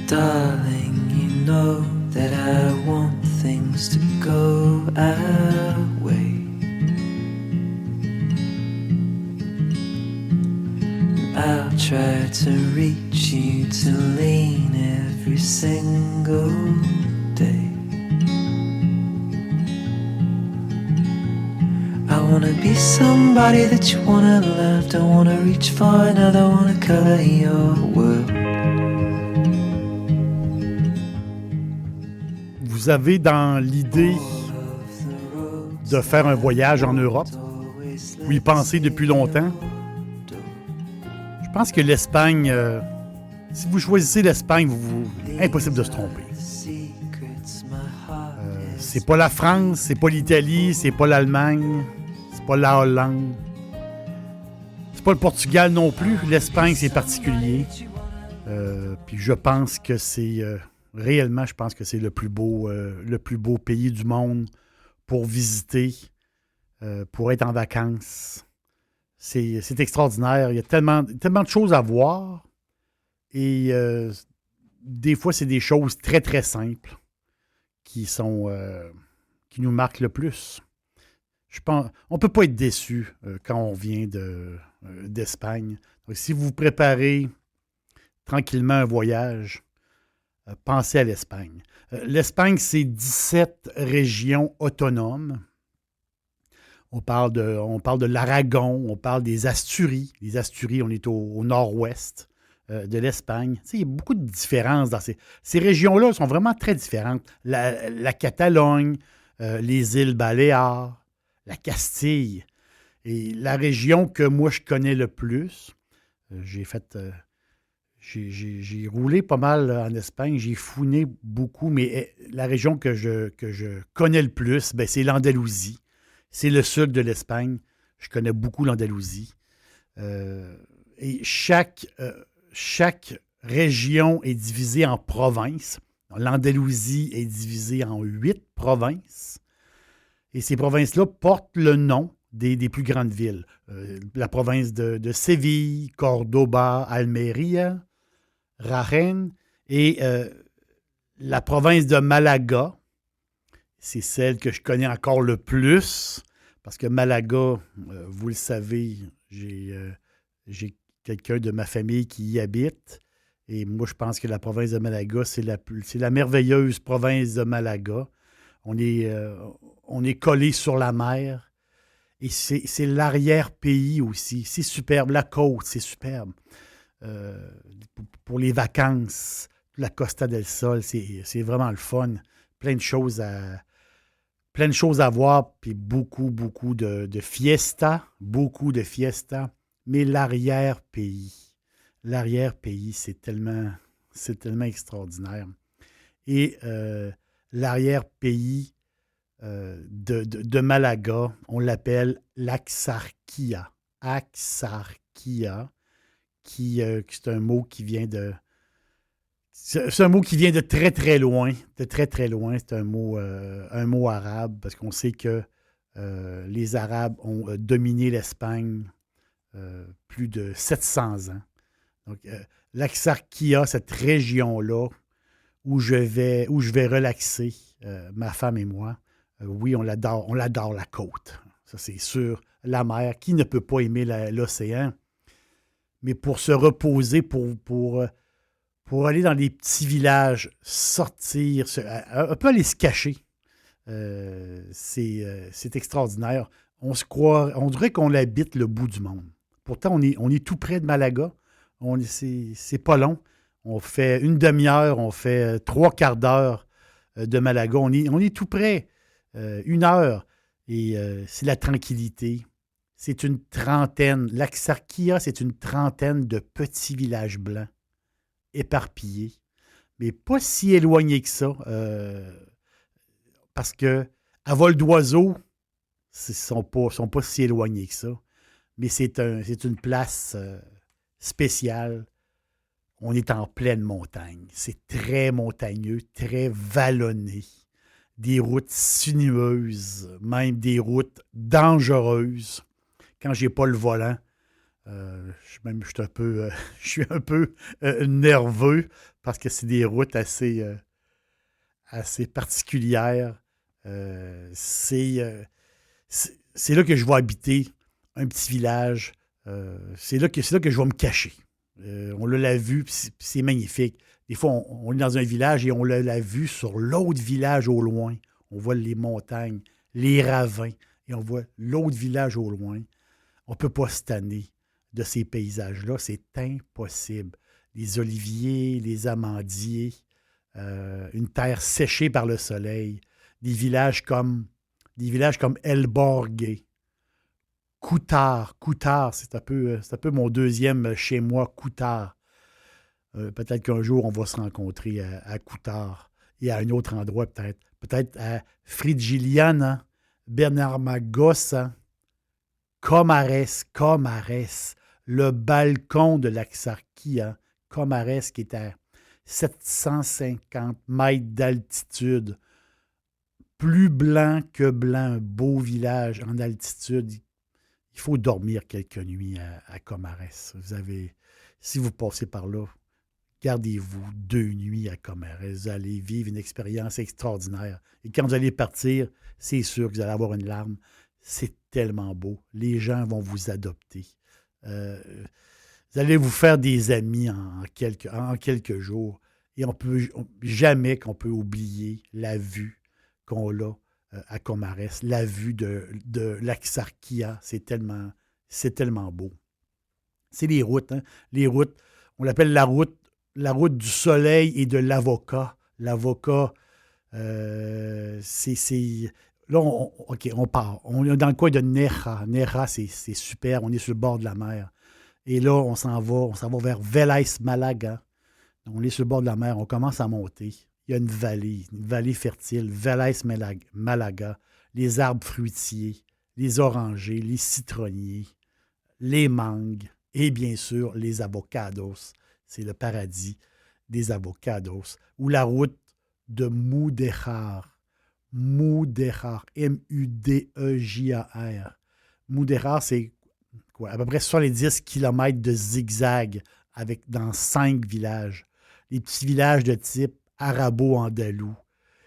Darling, you know that I want things to go our way. I'll try to reach you to lean every single day. I wanna be somebody that you wanna love. Don't wanna reach for another, wanna color your world. Vous avez dans l'idée de faire un voyage en Europe? Vous y pensez depuis longtemps? Je pense que l'Espagne, si vous choisissez l'Espagne, impossible de se tromper. C'est pas la France, c'est pas l'Italie, c'est pas l'Allemagne, c'est pas la Hollande. C'est pas le Portugal non plus. L'Espagne, c'est particulier. Puis je pense que c'est... réellement, je pense que c'est le plus beau pays du monde pour visiter, pour être en vacances. C'est extraordinaire. Il y a tellement de choses à voir. Et des fois, c'est des choses très, très simples qui nous marquent le plus. Je pense, on ne peut pas être déçu quand on vient d'Espagne. Donc, si vous préparez tranquillement un voyage, pensez à l'Espagne. L'Espagne, c'est 17 régions autonomes. On parle de l'Aragon, on parle des Asturies. Les Asturies, on est au nord-ouest de l'Espagne. Tu sais, il y a beaucoup de différences dans ces régions-là. Sont vraiment très différentes. La Catalogne, les îles Baléares, la Castille. Et la région que moi, je connais le plus, j'ai roulé pas mal en Espagne, j'ai fouiné beaucoup, mais la région que je connais le plus, ben, c'est l'Andalousie. C'est le sud de l'Espagne. Je connais beaucoup l'Andalousie. Et chaque région est divisée en provinces. L'Andalousie est divisée en 8 provinces. Et ces provinces-là portent le nom des plus grandes villes. La province de Séville, Cordoba, Almería, Jaén et la province de Malaga. C'est celle que je connais encore le plus parce que Malaga, vous le savez, j'ai quelqu'un de ma famille qui y habite et moi, je pense que la province de Malaga, c'est la merveilleuse province de Malaga. On est collé sur la mer et c'est l'arrière-pays aussi. C'est superbe. La côte, c'est superbe. Pour les vacances, la Costa del Sol, c'est vraiment le fun. Plein de choses à voir, puis beaucoup de fiesta, mais l'arrière-pays, c'est tellement extraordinaire. Et l'arrière-pays de Malaga, on l'appelle l'Axarquía. Axarquía, qui c'est un mot qui vient de... C'est un mot qui vient de très, très loin. C'est un mot arabe, parce qu'on sait que les Arabes ont dominé l'Espagne plus de 700 ans. Donc, l'Axarquía, cette région-là, où je vais relaxer, ma femme et moi, oui, on l'adore la côte. Ça, c'est sûr. La mer, qui ne peut pas aimer l'océan? Mais pour se reposer, pour aller dans des petits villages, sortir, un peu aller se cacher. C'est extraordinaire. On dirait qu'on habite le bout du monde. Pourtant, on est tout près de Malaga. C'est pas long. On fait une demi-heure, on fait 3/4 d'heure de Malaga. On est tout près. 1 heure. Et c'est la tranquillité. C'est une trentaine. L'Axarquía, c'est une trentaine de petits villages blancs éparpillés, mais pas si éloignés que ça. Parce que à vol d'oiseau, ils sont pas si éloignés que ça. Mais c'est une place spéciale. On est en pleine montagne. C'est très montagneux, très vallonné. Des routes sinueuses, même des routes dangereuses. Quand j'ai pas le volant, Je suis un peu, je suis un peu nerveux parce que c'est des routes assez particulières. Euh, c'est, euh, c'est là que je vais habiter, un petit village. C'est là que je vais me cacher. On l'a vue, puis c'est magnifique. Des fois, on est dans un village et on l'a vue sur l'autre village au loin. On voit les montagnes, les ravins, et on voit l'autre village au loin. On ne peut pas se tanner de ces paysages-là. C'est impossible. Les oliviers, les amandiers, une terre séchée par le soleil, des villages comme, des villages comme El Borgue, Coutard. Coutard, c'est un peu mon deuxième chez moi, Coutard. Peut-être qu'un jour, on va se rencontrer à Coutard et à un autre endroit, peut-être. Peut-être à Frigiliana, Bernard Magossa, Comares, le balcon de l'Axarquia, Comares qui est à 750 mètres d'altitude, plus blanc que blanc, un beau village en altitude. Il faut dormir quelques nuits à Comares. Si vous passez par là, gardez-vous 2 nuits à Comares. Vous allez vivre une expérience extraordinaire. Et quand vous allez partir, c'est sûr que vous allez avoir une larme. C'est tellement beau. Les gens vont vous adopter. Euh, Vous allez vous faire des amis en quelques jours. Et jamais qu'on peut oublier la vue qu'on a à Comares, la vue de l'Axarquia. C'est tellement beau. C'est les routes, hein? Les routes, on l'appelle la route du soleil et de l'avocat. L'avocat, là, OK, on part. On est dans le coin de Neja. Neja, c'est super. On est sur le bord de la mer. Et là, on s'en va vers Vélez Malaga. On est sur le bord de la mer. On commence à monter. Il y a une vallée fertile. Vélez Malaga. Les arbres fruitiers, les orangers, les citronniers, les mangues et bien sûr les avocados. C'est le paradis des avocados. Ou la route de Mudéjar. Mudéjar. Mudéjar. Mudéjar, c'est quoi? À peu près 70 kilomètres de zigzag dans 5 villages. Les petits villages de type arabo-andalou.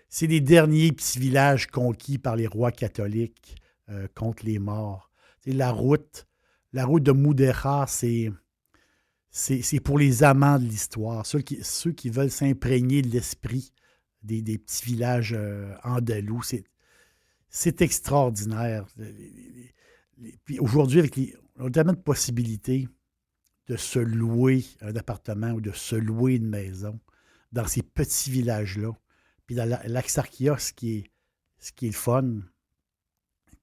C'est les derniers petits villages conquis par les rois catholiques contre les morts. C'est la route de Mudéjar, c'est pour les amants de l'histoire, ceux qui veulent s'imprégner de l'esprit des petits villages andalous. C'est extraordinaire. Puis aujourd'hui, on a tellement de possibilités de se louer un appartement ou de se louer une maison dans ces petits villages-là. Puis dans l'Axarquia, ce qui est le fun,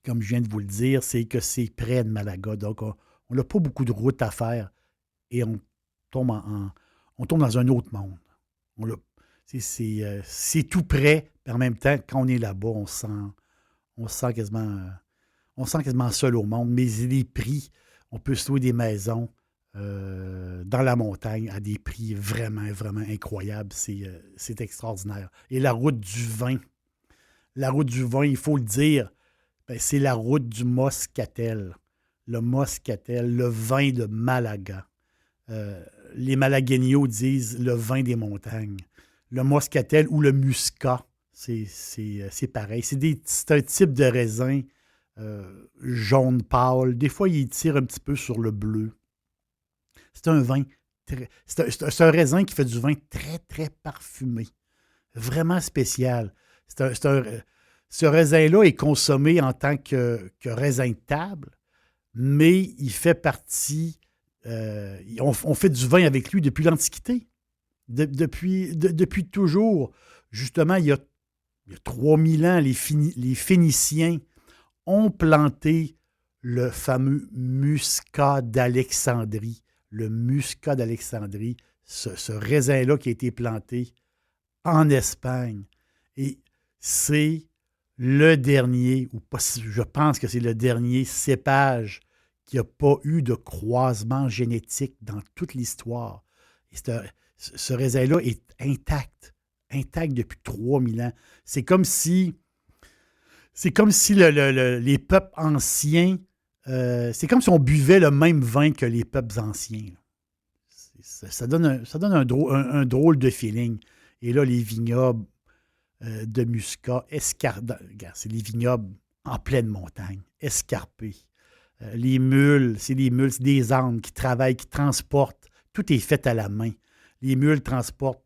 comme je viens de vous le dire, c'est que c'est près de Malaga. Donc, on n'a pas beaucoup de route à faire et tombe on tombe dans un autre monde. C'est tout près, mais en même temps, quand on est là-bas, on se sent quasiment seul au monde. Mais les prix, on peut se louer des maisons dans la montagne à des prix vraiment, vraiment incroyables. C'est extraordinaire. Et la route du vin, il faut le dire, ben, c'est la route du Moscatel. Le Moscatel, le vin de Malaga. Les Malagueños disent le vin des montagnes. Le Moscatel ou le Muscat, c'est pareil. C'est un type de raisin jaune pâle. Des fois, il tire un petit peu sur le bleu. C'est un vin, c'est un raisin qui fait du vin très, très parfumé. Vraiment spécial. Ce raisin-là est consommé en tant que raisin de table, mais il fait partie. On fait du vin avec lui depuis l'Antiquité. Depuis toujours. Justement, il y a 3000 ans, les Phéniciens ont planté le fameux muscat d'Alexandrie. Le muscat d'Alexandrie, ce raisin-là qui a été planté en Espagne. Et c'est le dernier, ou pas, je pense que c'est le dernier cépage qui n'a pas eu de croisement génétique dans toute l'histoire. Et ce raisin-là est intact depuis 3000 ans. C'est comme si les peuples anciens c'est comme si on buvait le même vin que les peuples anciens. Ça donne un drôle de feeling. Et là, les vignobles de Muscat, c'est les vignobles en pleine montagne, escarpés. Les mules, c'est des ânes qui travaillent, qui transportent. Tout est fait à la main. Les mules transportent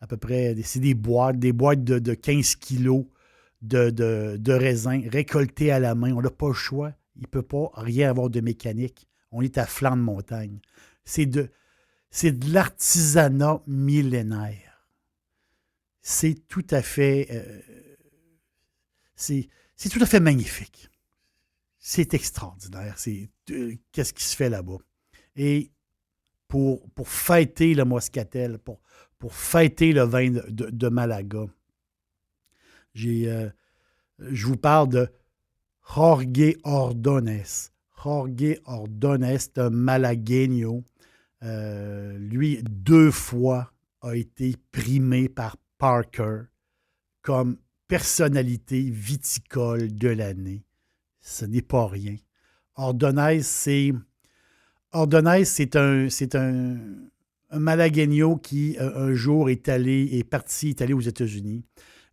à peu près, c'est des boîtes de 15 kilos de raisin récoltés à la main. On n'a pas le choix. Il ne peut pas rien avoir de mécanique. On est à flanc de montagne. C'est de l'artisanat millénaire. C'est tout à fait... c'est tout à fait magnifique. C'est extraordinaire. Qu'est-ce qui se fait là-bas? Et pour fêter le Moscatel, pour fêter le vin de Malaga, je vous parle de Jorge Ordóñez. Jorge Ordóñez, c'est un Malagueño. Lui, 2 fois, a été primé par Parker comme personnalité viticole de l'année. Ce n'est pas rien. Ordóñez, c'est un Malagueño qui, un jour, est allé aux États-Unis.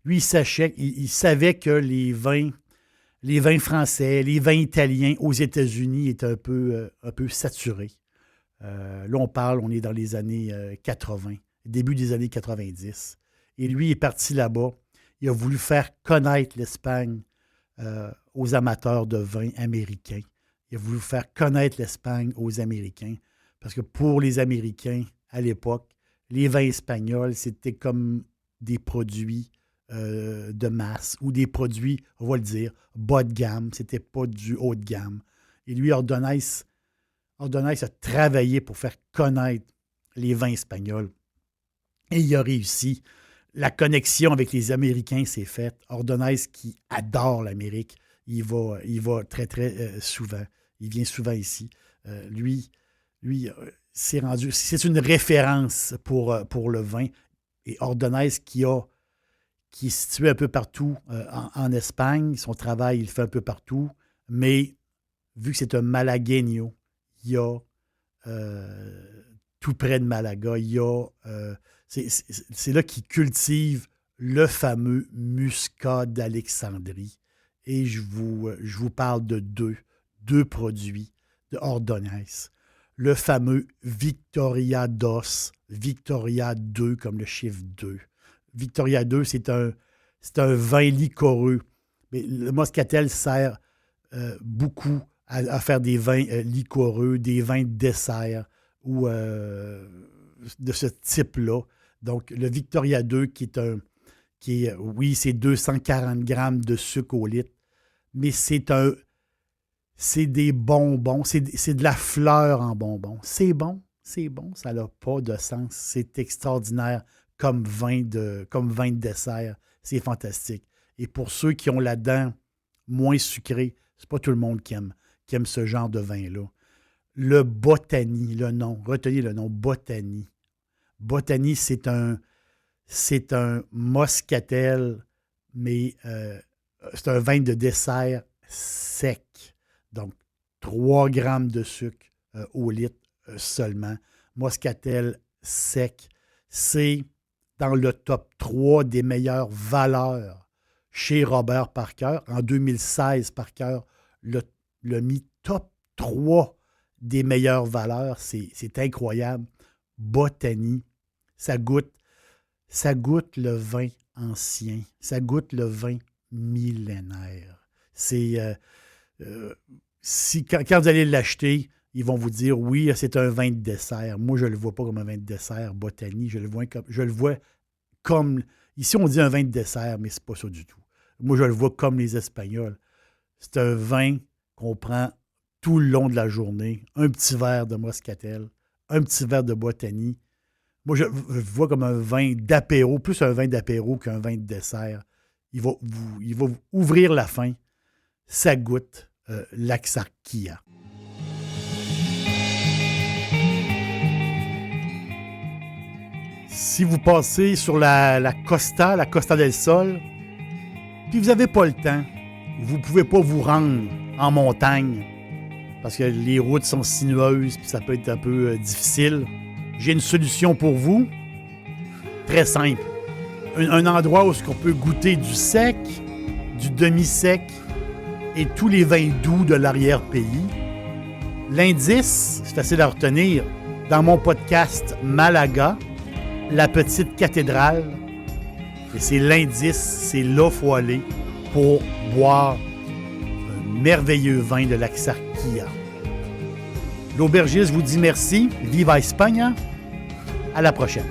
Lui, il savait que les vins français, les vins italiens aux États-Unis étaient un peu saturés. Là, on est dans les années 80, début des années 90. Et lui est parti là-bas. Il a voulu faire connaître l'Espagne aux amateurs de vins américains. Il a voulu faire connaître l'Espagne aux Américains. Parce que pour les Américains, à l'époque, les vins espagnols, c'était comme des produits de masse ou des produits, on va le dire, bas de gamme. C'était pas du haut de gamme. Et lui, Ordóñez a travaillé pour faire connaître les vins espagnols. Et il a réussi. La connexion avec les Américains s'est faite. Ordóñez, qui adore l'Amérique, il va très, très souvent. Il vient souvent ici. Lui, c'est une référence pour le vin. Et Ordóñez, qui est situé un peu partout en Espagne, son travail, il le fait un peu partout, mais vu que c'est un Malagueño, il y a tout près de Malaga, c'est là qu'il cultive le fameux Muscat d'Alexandrie. Et je vous parle de deux produits de Ordóñez. Le fameux Victoria DOS, Victoria 2 comme le chiffre 2. Victoria 2, c'est un vin liquoreux. Mais le Moscatel sert beaucoup à faire des vins liquoreux, des vins de dessert ou de ce type-là. Donc, le Victoria 2, c'est 240 grammes de sucre au litre, mais c'est des bonbons, c'est de la fleur en bonbons. C'est bon, ça n'a pas de sens. C'est extraordinaire comme vin de dessert. C'est fantastique. Et pour ceux qui ont la dent moins sucrée, c'est pas tout le monde qui aime ce genre de vin-là. Le Botany, le nom, retenez le nom, Botany. Botany, c'est un Moscatel, mais c'est un vin de dessert sec. Donc, 3 grammes de sucre au litre seulement. Moscatel sec. C'est dans le top 3 des meilleures valeurs chez Robert Parker. En 2016, Parker l'a mis top 3 des meilleures valeurs. C'est incroyable. Botany, ça goûte le vin ancien. Ça goûte le vin millénaire. C'est... quand vous allez l'acheter, ils vont vous dire, oui, c'est un vin de dessert. Moi, je ne le vois pas comme un vin de dessert, Botany. Je le vois comme... Ici, on dit un vin de dessert, mais ce n'est pas ça du tout. Moi, je le vois comme les Espagnols. C'est un vin qu'on prend tout le long de la journée. Un petit verre de Moscatel, un petit verre de Botany. Moi, je le vois comme un vin d'apéro, plus un vin d'apéro qu'un vin de dessert. Il va vous ouvrir la faim. Ça goûte l'Axarquía. Si vous passez sur la Costa del Sol, puis vous n'avez pas le temps, vous ne pouvez pas vous rendre en montagne, parce que les routes sont sinueuses puis ça peut être un peu difficile. J'ai une solution pour vous, très simple. Un endroit où on peut goûter du sec, du demi-sec et tous les vins doux de l'arrière-pays. L'indice, c'est facile à retenir, dans mon podcast Malaga, la petite cathédrale. Et c'est l'indice, c'est là qu'il faut aller pour boire un merveilleux vin de l'Axarquía. L'aubergiste vous dit merci. Viva España. À la prochaine.